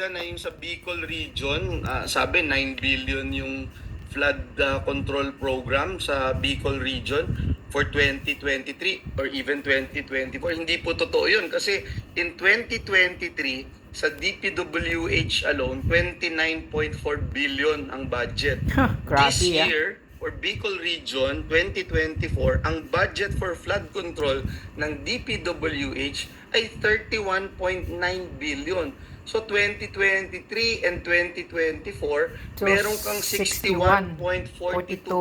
Na yung sa Bicol region, sabi 9 billion yung flood control program sa Bicol region for 2023 or even 2024. Hindi po totoo yun kasi in 2023 sa DPWH alone, 29.4 billion ang budget. This Grabe year, for Bicol Region 2024, ang budget for flood control ng DPWH ay 31.9 billion. So 2023 and 2024, So, meron kang 61.42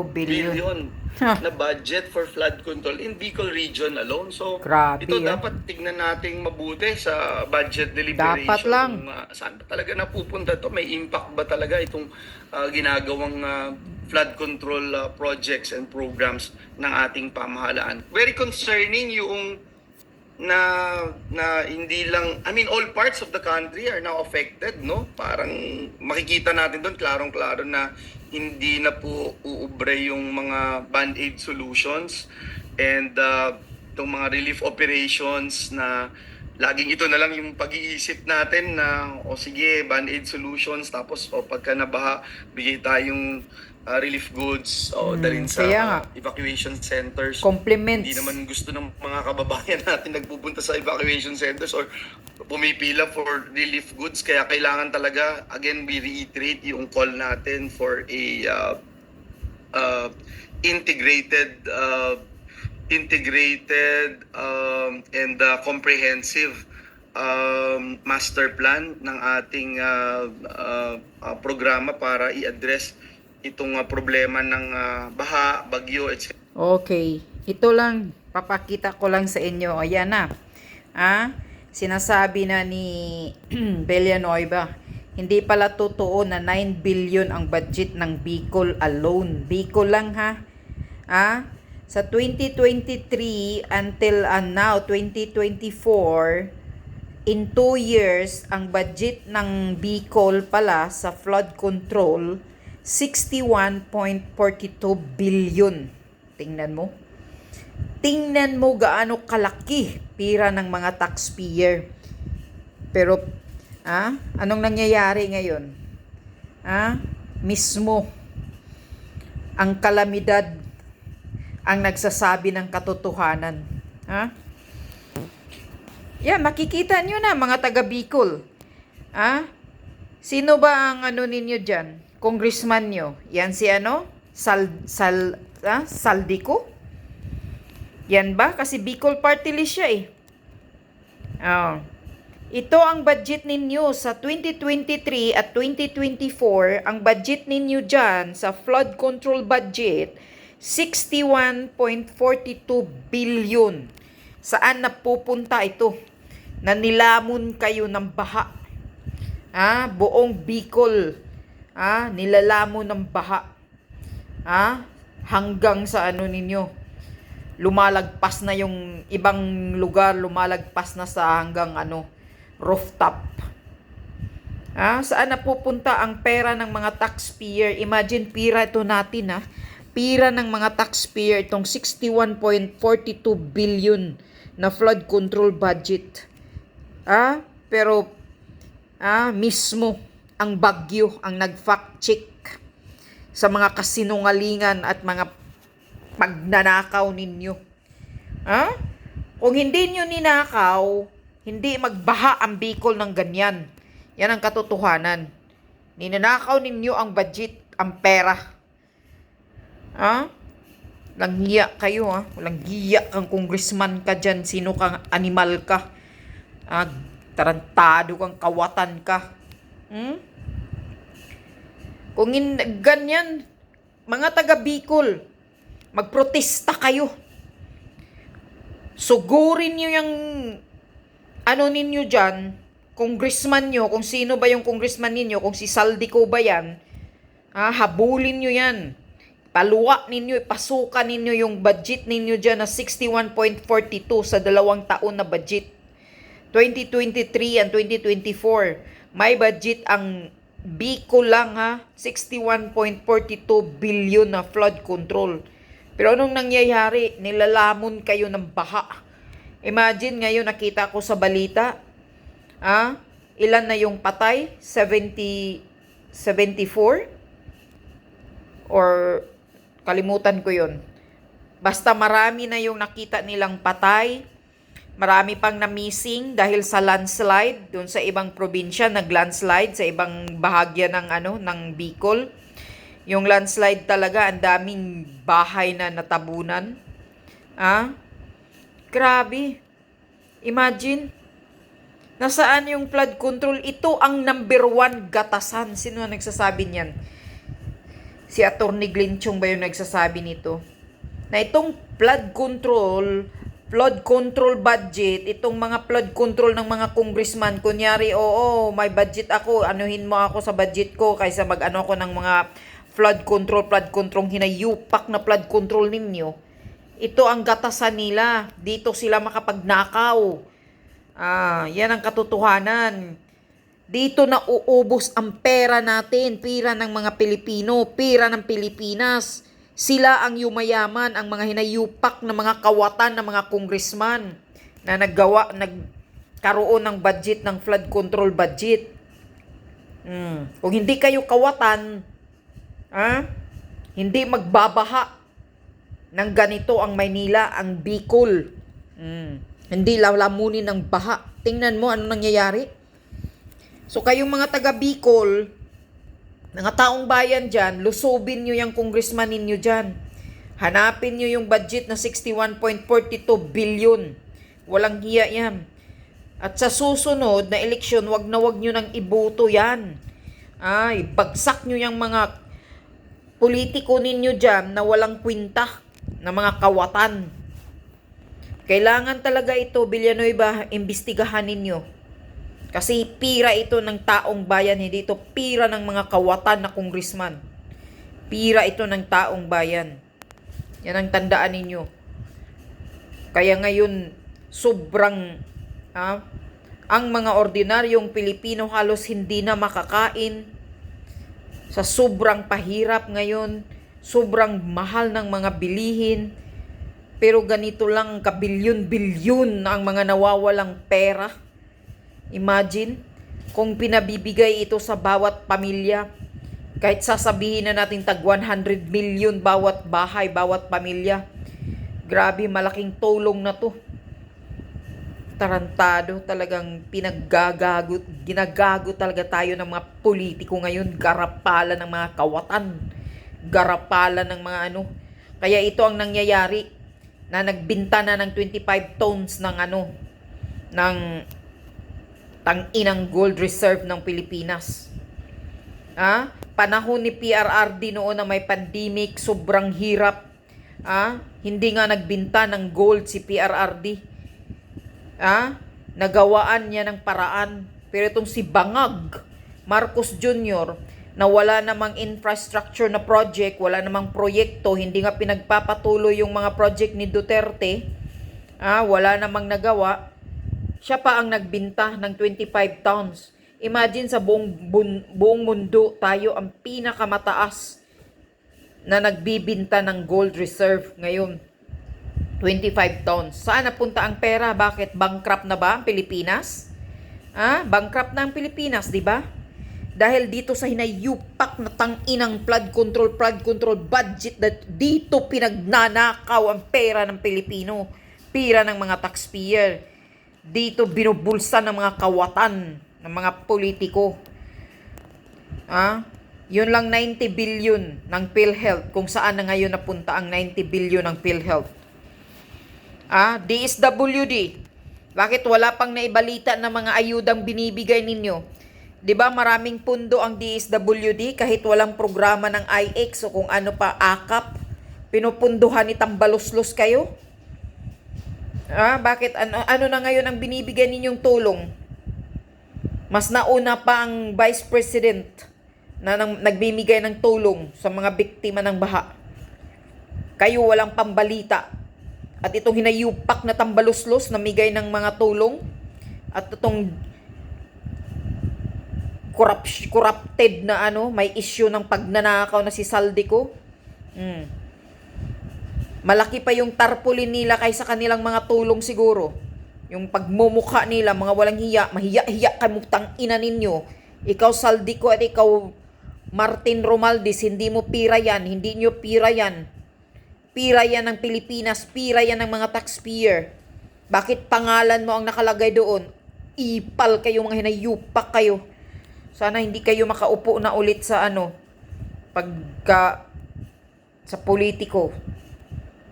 billion na budget for flood control in Bicol Region alone. So Grabe, ito dapat tignan nating mabuti sa budget deliberation. Dapat lang. Kung, saan ba talaga napupunta to? May impact ba talaga itong ginagawang flood control projects and programs ng ating pamahalaan? Very concerning yung na hindi lang, I mean, all parts of the country are now affected, no? Parang makikita natin doon klarong-klaro na hindi na po uubre yung mga band-aid solutions and itong mga relief operations na laging ito na lang yung pag-iisip natin na o sige, band-aid solutions, tapos o pagka nabaha, bigay tayong relief goods o dalhin sa evacuation centers. Compliments. Hindi naman gusto ng mga kababayan natin nagpupunta sa evacuation centers or pumipila for relief goods. Kaya kailangan talaga, again, we reiterate yung call natin for a integrated and comprehensive master plan ng ating programa para i-address itong problema ng baha, bagyo, etc. Okay. Ito lang, papakita ko lang sa inyo. Ayan na. Sinasabi na ni Villanueva, hindi pala totoo na 9 billion ang budget ng Bicol alone. Bicol lang ha. Sa 2023 until now, 2024, in 2 years, ang budget ng Bicol pala sa flood control, 61.42 billion. Tingnan mo. Tingnan mo gaano kalaki pira ng mga taxpayer. Pero, anong nangyayari ngayon? Mismo, ang kalamidad ang nagsasabi ng katotohanan. Yan, makikita nyo na mga taga Bicol. Sino ba ang ninyo dyan? Congressman nyo. Yan si Saldico? Yan ba? Kasi Bicol Party List siya eh. Ito ang budget ninyo sa 2023 at 2024. Ang budget ninyo dyan sa flood control budget, 61.42 billion. Saan napupunta ito? Nanilamon kayo ng baha. Buong Bicol. Nilalamo ng baha. Hanggang sa ninyo. Lumalagpas na yung ibang lugar, lumalagpas na sa hanggang rooftop. Saan napupunta ang pera ng mga taxpayer? Imagine, pira ito natin Pira ng mga taxpayer itong 61.42 billion na flood control budget. Pero mismo ang bagyo ang nag-fact check sa mga kasinungalingan at mga pagnanakaw ninyo. Kung hindi nyo ninakaw, hindi magbaha ang Bicol ng ganyan. Yan ang katotohanan. Ninanakaw ninyo ang budget, ang pera. Walang hiya kayo Walang hiya kang congressman ka dyan. Sino kang animal ka? Tarantado kang kawatan ka. Kung ganyan, mga taga Bicol, magprotesta kayo. Sugurin nyo yung ninyo dyan, congressman nyo, kung sino ba yung congressman ninyo, kung si Saldico ba yan, habulin nyo yan. Paluwa ninyo, ipasukan ninyo yung budget ninyo dyan na 61.42 sa 2 taon na budget. 2023 and 2024, may budget ang Bicol lang 61.42 billion na flood control. Pero anong nangyayari? Nilalamon kayo ng baha. Imagine ngayon nakita ko sa balita, ilan na yung patay? 74? Or kalimutan ko yon. Basta marami na yung nakita nilang patay. Marami pang na-missing dahil sa landslide doon sa ibang probinsya, nag-landslide sa ibang bahagya ng Bicol. Yung landslide talaga, ang daming bahay na natabunan. Grabe. Imagine, nasaan yung flood control? Ito ang number 1 gatasan. Sino ang nagsasabi niyan? Si Atty. Glinchong ba yung nagsasabi nito? Na itong flood control budget, itong mga flood control ng mga congressman, kunyari, oo, may budget ako, anuhin mo ako sa budget ko kaysa mag-ano ako ng mga flood control, hinayupak na flood control ninyo. Ito ang gatasan nila. Dito sila makapagnakaw. Yan ang katotohanan. Dito na uubos ang pera natin, pera ng mga Pilipino, pera ng Pilipinas. Sila ang yumayaman, ang mga hinayupak na mga kawatan ng mga congressman na nagkaroon ng budget, ng flood control budget. Kung hindi kayo kawatan, hindi magbabaha ng ganito ang Maynila, ang Bicol. Hindi lalamunin ng baha. Tingnan mo ano nangyayari. So kayong mga taga Bicol, mga taong bayan dyan, lusubin nyo yung congressman ninyo dyan. Hanapin nyo yung budget na 61.42 billion. Walang hiya yan. At sa susunod na eleksyon, wag nyo nang iboto yan. Bagsak nyo yung mga politiko ninyo dyan na walang kwinta, na mga kawatan. Kailangan talaga ito, Villanueva, imbestigahan ninyo. Kasi pira ito ng taong bayan, hindi ito pira ng mga kawatan na congressman. Pira ito ng taong bayan. Yan ang tandaan ninyo. Kaya ngayon, sobrang, ang mga ordinaryong Pilipino halos hindi na makakain. Sa sobrang pahirap ngayon, sobrang mahal ng mga bilihin. Pero ganito lang, kabilyon-bilyon ang mga nawawalang pera. Imagine, kung pinabibigay ito sa bawat pamilya, kahit sasabihin na natin tag 100 million bawat bahay, bawat pamilya, grabe, malaking tulong na to. Tarantado, talagang ginagago talaga tayo ng mga politiko ngayon, garapalan ng mga kawatan, garapalan ng mga Kaya ito ang nangyayari, na nagbinta na ng 25 tons ng tang-inang gold reserve ng Pilipinas. Panahon ni PRRD noon na may pandemic, sobrang hirap. Hindi nga nagbinta ng gold si PRRD. Nagawaan niya ng paraan. Pero itong si Bangag Marcos Jr., na wala namang infrastructure na project, wala namang proyekto, hindi nga pinagpapatuloy yung mga project ni Duterte, wala namang nagawa, siya pa ang nagbinta ng 25 tons. Imagine, sa buong mundo, tayo ang pinakamataas na nagbibinta ng gold reserve ngayon. 25 tons. Saan napunta ang pera? Bakit? Bankrupt na ba ang Pilipinas? Bankrupt na ang Pilipinas, di ba? Dahil dito sa hinayupak na tang-inang flood control budget, dito pinagnanakaw ang pera ng Pilipino. Pera ng mga taxpayer. Dito binubulsa ng mga kawatan, ng mga politiko. Yun lang 90 billion ng PhilHealth. Kung saan na ngayon napunta ang 90 billion ng PhilHealth. DSWD. Bakit wala pang naibalita na mga ayudang binibigay ninyo? 'Di ba maraming pundo ang DSWD kahit walang programa ng IX o kung ano pa, AKAP. Pinupunduhan ni tambaluslos kayo? Bakit? Ano na ngayon ang binibigay ninyong tulong? Mas nauna pa ang Vice President na nagbibigay ng tulong sa mga biktima ng baha. Kayo walang pambalita. At itong hinayupak na tambaluslos na migay ng mga tulong, at itong corrupted na may issue ng pagnanakaw na si Saldico. Malaki pa yung tarpaulin nila kaysa kanilang mga tulong siguro. Yung pagmumukha nila, mga walang hiya, mahiya-hiya kayo tang ina ninyo. Ikaw Saldico at ikaw Martin Romualdez, hindi mo pira yan, hindi nyo pira yan. Pira yan ng Pilipinas, pira yan ng mga taxpayer. Bakit pangalan mo ang nakalagay doon? Ipal kayo, mga hinayupak kayo. Sana hindi kayo makaupo na ulit sa sa politiko.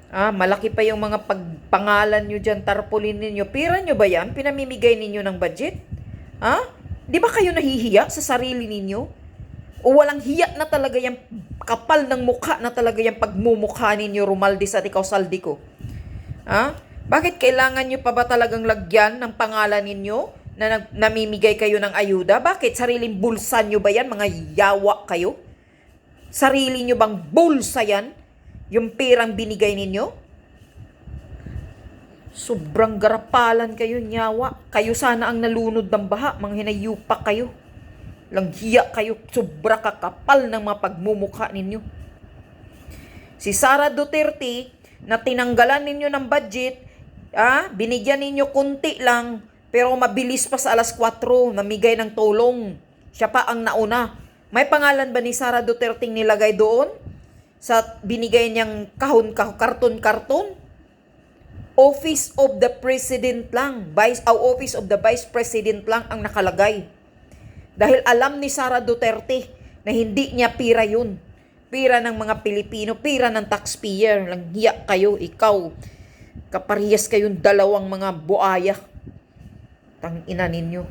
Malaki pa yung mga pagpangalan nyo dyan, tarpaulin ninyo. Pira nyo ba yan? Pinamimigay ninyo ng budget? Di ba kayo nahihiya sa sarili ninyo? O walang hiya na talaga yung kapal ng mukha na talaga yung pagmumukha ninyo, Romualdez at ikaw Saldico? Bakit kailangan nyo pa ba talagang lagyan ng pangalan ninyo na namimigay kayo ng ayuda? Bakit? Sariling bulsa nyo ba yan? Mga yawa kayo? Sarili nyo bang bulsa yan? Yung perang binigay ninyo? Sobrang garapalan kayo, nyawa. Kayo sana ang nalunod ng baha. Mga hinayupak kayo. Langhiya kayo. Sobra kakapal ng mga pagmumukha ninyo. Si Sara Duterte, na tinanggalan ninyo ng budget, binigyan ninyo kunti lang, pero mabilis pa sa alas 4, namigay ng tulong. Siya pa ang nauna. May pangalan ba ni Sara Duterte nilagay doon? Sa binigay niyang karton-karton? Office of the President lang. Office of the Vice President lang ang nakalagay. Dahil alam ni Sara Duterte na hindi niya pira yun. Pira ng mga Pilipino, pira ng taxpayer. Langhiya kayo, ikaw. Kaparehas kayong dalawang mga buaya. Tangina ninyo.